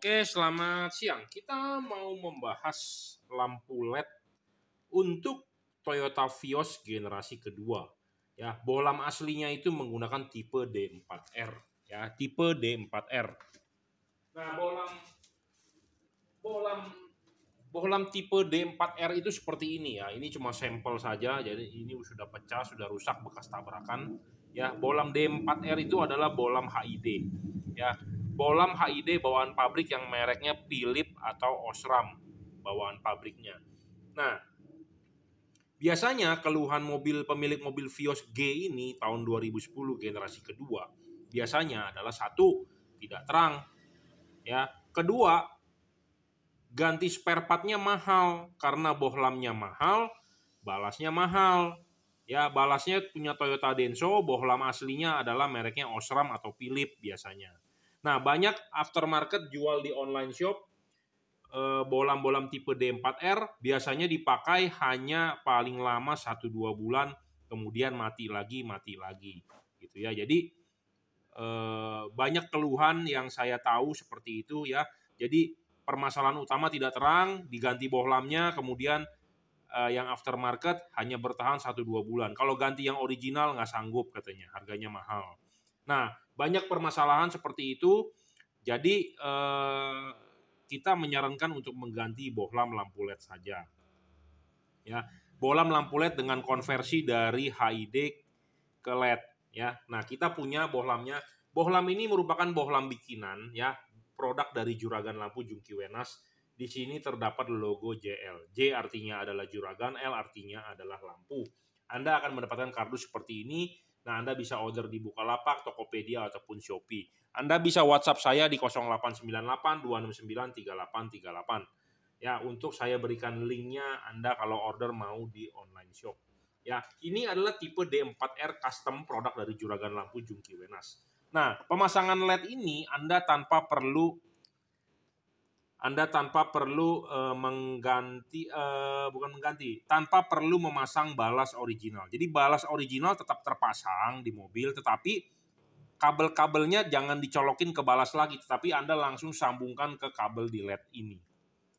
Oke, selamat siang. Kita mau membahas lampu LED untuk Toyota Vios generasi kedua. Ya, bohlam aslinya itu menggunakan tipe D4R, ya, tipe D4R. Nah, bohlam bohlam tipe D4R itu seperti ini ya. Ini cuma sampel saja, jadi ini sudah pecah, sudah rusak bekas tabrakan. Ya, bohlam D4R itu adalah bohlam HID. Ya, bohlam HID bawaan pabrik yang mereknya Philips atau Osram bawaan pabriknya. Nah, biasanya keluhan pemilik mobil Vios G ini tahun 2010 generasi kedua biasanya adalah satu, tidak terang. Ya, kedua, ganti spare partnya mahal karena bohlamnya mahal, balasnya mahal. Ya, balasnya punya Toyota Denso, bohlam aslinya adalah mereknya Osram atau Philips biasanya. Nah, banyak aftermarket jual di online shop bohlam-bohlam tipe D4R biasanya dipakai hanya paling lama 1-2 bulan, kemudian mati lagi gitu ya. Jadi banyak keluhan yang saya tahu seperti itu ya. Jadi permasalahan utama tidak terang, diganti bohlamnya, kemudian yang aftermarket hanya bertahan 1-2 bulan. Kalau ganti yang original nggak sanggup katanya, harganya mahal. Nah, banyak permasalahan seperti itu. Jadi kita menyarankan untuk mengganti bohlam lampu LED saja. Ya, bohlam lampu LED dengan konversi dari HID ke LED. Ya, nah kita punya bohlamnya. Bohlam ini merupakan bohlam bikinan, ya, produk dari Juragan Lampu Jungki Wenas. Di sini terdapat logo JL. J artinya adalah Juragan, L artinya adalah lampu. Anda akan mendapatkan kardus seperti ini. Nah, Anda bisa order di Bukalapak, Tokopedia, ataupun Shopee. Anda bisa WhatsApp saya di 0898 269 3838. Ya, untuk saya berikan linknya Anda kalau order mau di online shop. Ya, ini adalah tipe D4R custom produk dari Juragan Lampu Jungki Wenas. Nah, pemasangan LED ini Anda tanpa perlu tanpa perlu memasang balas original. Jadi balas original tetap terpasang di mobil, tetapi kabel-kabelnya jangan dicolokin ke balas lagi, tetapi Anda langsung sambungkan ke kabel di LED ini.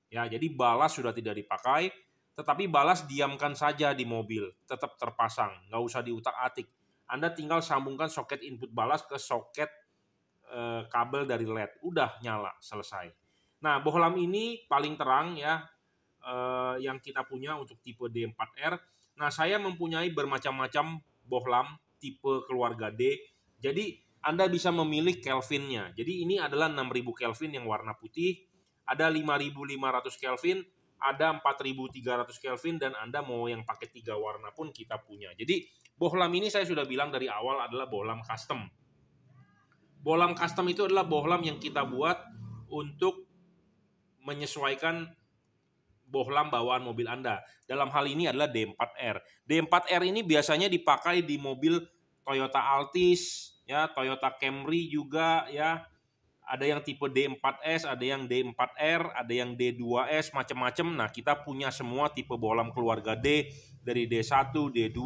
Ya, jadi balas sudah tidak dipakai, tetapi balas diamkan saja di mobil, tetap terpasang, nggak usah diutak-atik. Anda tinggal sambungkan soket input balas ke soket kabel dari LED, udah nyala, selesai. Nah, bohlam ini paling terang ya, yang kita punya untuk tipe D4R. Nah, saya mempunyai bermacam-macam bohlam tipe keluarga D. Jadi, Anda bisa memilih Kelvinnya. Jadi, ini adalah 6000 Kelvin yang warna putih, ada 5500 Kelvin, ada 4300 Kelvin, dan Anda mau yang pakai 3 warna pun kita punya. Jadi, bohlam ini saya sudah bilang dari awal adalah bohlam custom. Bohlam custom itu adalah bohlam yang kita buat untuk menyesuaikan bohlam bawaan mobil Anda. Dalam hal ini adalah D4R. D4R ini biasanya dipakai di mobil Toyota Altis, ya, Toyota Camry juga, ya. Ada yang tipe D4S, ada yang D4R, ada yang D2S, macam-macam. Nah, kita punya semua tipe bohlam keluarga D, dari D1, D2,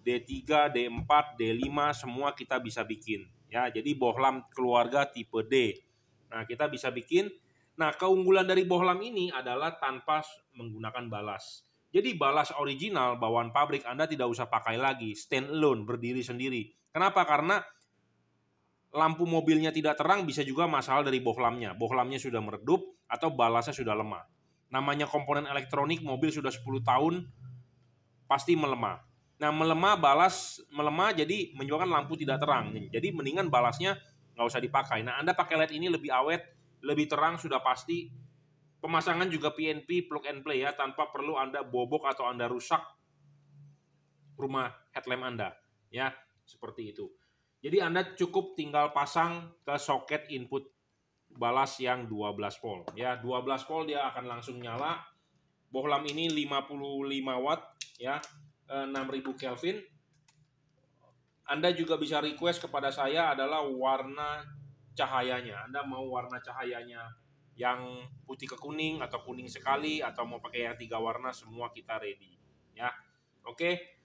D3, D4, D5, semua kita bisa bikin. Ya, jadi bohlam keluarga tipe D. Nah, kita bisa bikin. Nah, keunggulan dari bohlam ini adalah tanpa menggunakan balas. Jadi balas original bawaan pabrik Anda tidak usah pakai lagi, stand alone, berdiri sendiri. Kenapa? Karena lampu mobilnya tidak terang bisa juga masalah dari bohlamnya. Bohlamnya sudah meredup atau balasnya sudah lemah. Namanya komponen elektronik, mobil sudah 10 tahun pasti melemah. Nah, melemah jadi menyebabkan lampu tidak terang. Jadi mendingan balasnya nggak usah dipakai. Nah, Anda pakai LED ini lebih awet, lebih terang sudah pasti. Pemasangan juga PNP plug and play ya, tanpa perlu Anda bobok atau Anda rusak rumah headlamp Anda. Ya, seperti itu. Jadi Anda cukup tinggal pasang ke soket input balas yang 12 volt. Ya, 12 volt dia akan langsung nyala. Bohlam ini 55 watt ya, 6000 Kelvin. Anda juga bisa request kepada saya adalah warna cahayanya. Anda mau warna cahayanya yang putih ke kuning atau kuning sekali atau mau pakai yang 3 warna, semua kita ready ya. Oke.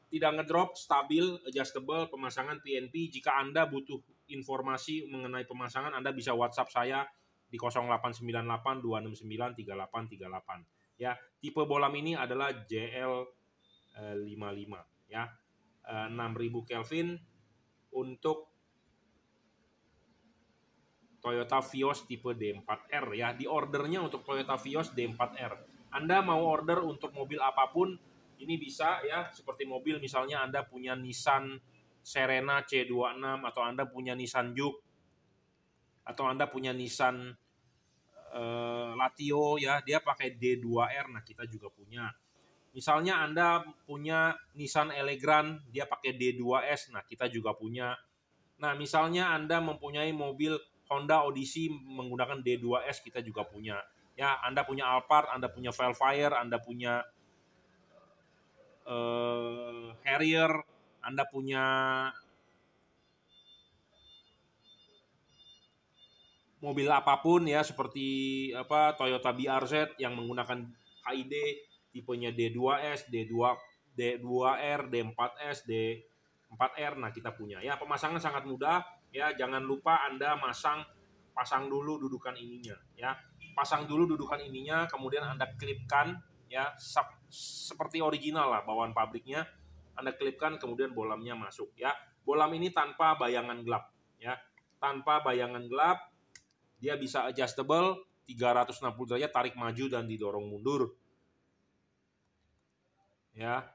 Tidak ngedrop, stabil, adjustable, pemasangan PNP. Jika Anda butuh informasi mengenai pemasangan Anda bisa WhatsApp saya di 0898 269 3838. Ya, tipe bohlam ini adalah JL55 ya. 6000 Kelvin untuk Toyota Vios tipe D4R ya. Di ordernya untuk Toyota Vios D4R. Anda mau order untuk mobil apapun, ini bisa ya, seperti mobil misalnya Anda punya Nissan Serena C26 atau Anda punya Nissan Juke atau Anda punya Nissan Latio ya, dia pakai D2R, nah kita juga punya. Misalnya Anda punya Nissan Elegran, dia pakai D2S, nah kita juga punya. Nah misalnya Anda mempunyai mobil Honda Odyssey menggunakan D2S, kita juga punya. Ya, Anda punya Alphard, Anda punya Velfire, Anda punya Harrier, Anda punya mobil apapun ya, seperti Toyota BRZ yang menggunakan HID tipenya D2S, D2R, D4S, D4R, nah kita punya. Ya, pemasangan sangat mudah ya, jangan lupa Anda pasang dulu dudukan ininya ya. Pasang dulu dudukan ininya, kemudian Anda klipkan ya, seperti original lah bawaan pabriknya. Anda klipkan, kemudian bohlamnya masuk ya. Bohlam ini tanpa bayangan gelap ya. Tanpa bayangan gelap, dia bisa adjustable 360 derajat, tarik maju dan didorong mundur. Ya.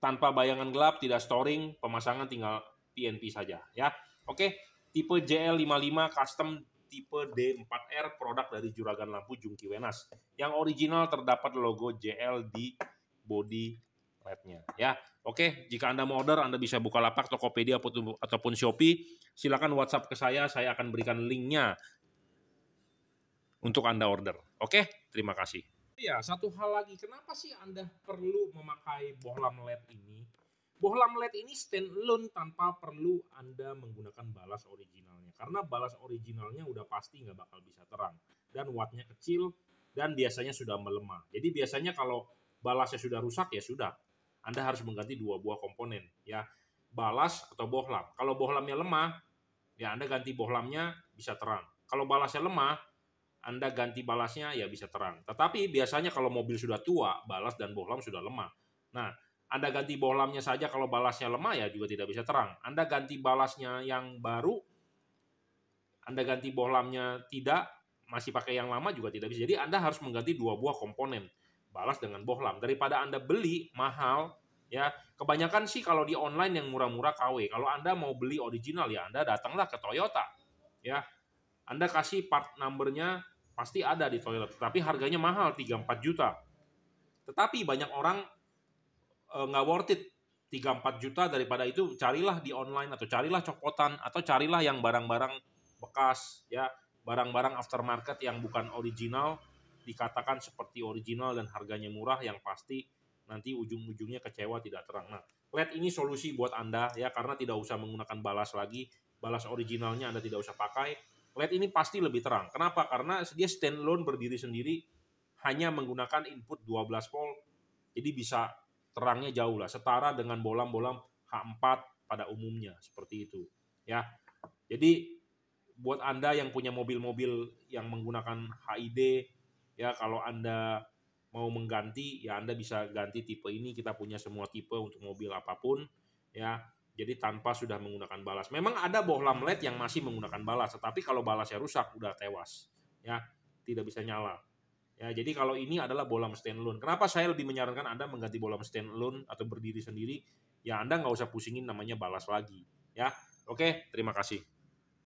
Tanpa bayangan gelap, tidak storing, pemasangan tinggal PNP saja ya. Oke, tipe JL55 custom tipe D4R, produk dari Juragan Lampu Jungki Wenas. Yang original terdapat logo JL di body LED-nya ya. Oke, jika Anda mau order, Anda bisa Bukalapak, Tokopedia ataupun Shopee. Silakan WhatsApp ke saya akan berikan linknya untuk Anda order. Oke, terima kasih. Ya, satu hal lagi, kenapa sih Anda perlu memakai bohlam LED ini? Bohlam LED ini standalone tanpa perlu Anda menggunakan balas originalnya. Karena balas originalnya udah pasti nggak bakal bisa terang. Dan wattnya kecil dan biasanya sudah melemah. Jadi biasanya kalau balasnya sudah rusak ya sudah. Anda harus mengganti dua buah komponen ya. Balas atau bohlam. Kalau bohlamnya lemah, ya Anda ganti bohlamnya bisa terang. Kalau balasnya lemah, Anda ganti balasnya ya bisa terang. Tetapi biasanya kalau mobil sudah tua, balas dan bohlam sudah lemah. Nah, Anda ganti bohlamnya saja kalau balasnya lemah ya juga tidak bisa terang. Anda ganti balasnya yang baru, Anda ganti bohlamnya tidak, masih pakai yang lama juga tidak bisa. Jadi Anda harus mengganti dua buah komponen, balas dengan bohlam. Daripada Anda beli mahal, ya kebanyakan sih kalau di online yang murah-murah KW. Kalau Anda mau beli original ya Anda datanglah ke Toyota. Ya, Anda kasih part number-nya pasti ada di Toyota, tapi harganya mahal 3-4 juta. Tetapi banyak orang nggak worth it 3-4 juta, daripada itu carilah di online atau carilah copotan atau carilah yang barang-barang bekas ya, barang-barang aftermarket yang bukan original, dikatakan seperti original dan harganya murah, yang pasti nanti ujung-ujungnya kecewa tidak terang. Nah, LED ini solusi buat Anda ya, karena tidak usah menggunakan balas lagi, balas originalnya Anda tidak usah pakai. LED ini pasti lebih terang. Kenapa? Karena dia standalone berdiri sendiri, hanya menggunakan input 12 volt, jadi bisa terangnya jauh lah, setara dengan bohlam-bohlam H4 pada umumnya, seperti itu ya. Jadi buat Anda yang punya mobil-mobil yang menggunakan HID ya, kalau Anda mau mengganti ya Anda bisa ganti tipe ini, kita punya semua tipe untuk mobil apapun ya. Jadi tanpa sudah menggunakan balas. Memang ada bohlam LED yang masih menggunakan balas, tetapi kalau balasnya rusak udah tewas ya, tidak bisa nyala. Ya, jadi kalau ini adalah bohlam standalone. Kenapa saya lebih menyarankan Anda mengganti bohlam standalone atau berdiri sendiri? Ya Anda nggak usah pusingin namanya balas lagi. Ya, oke, terima kasih.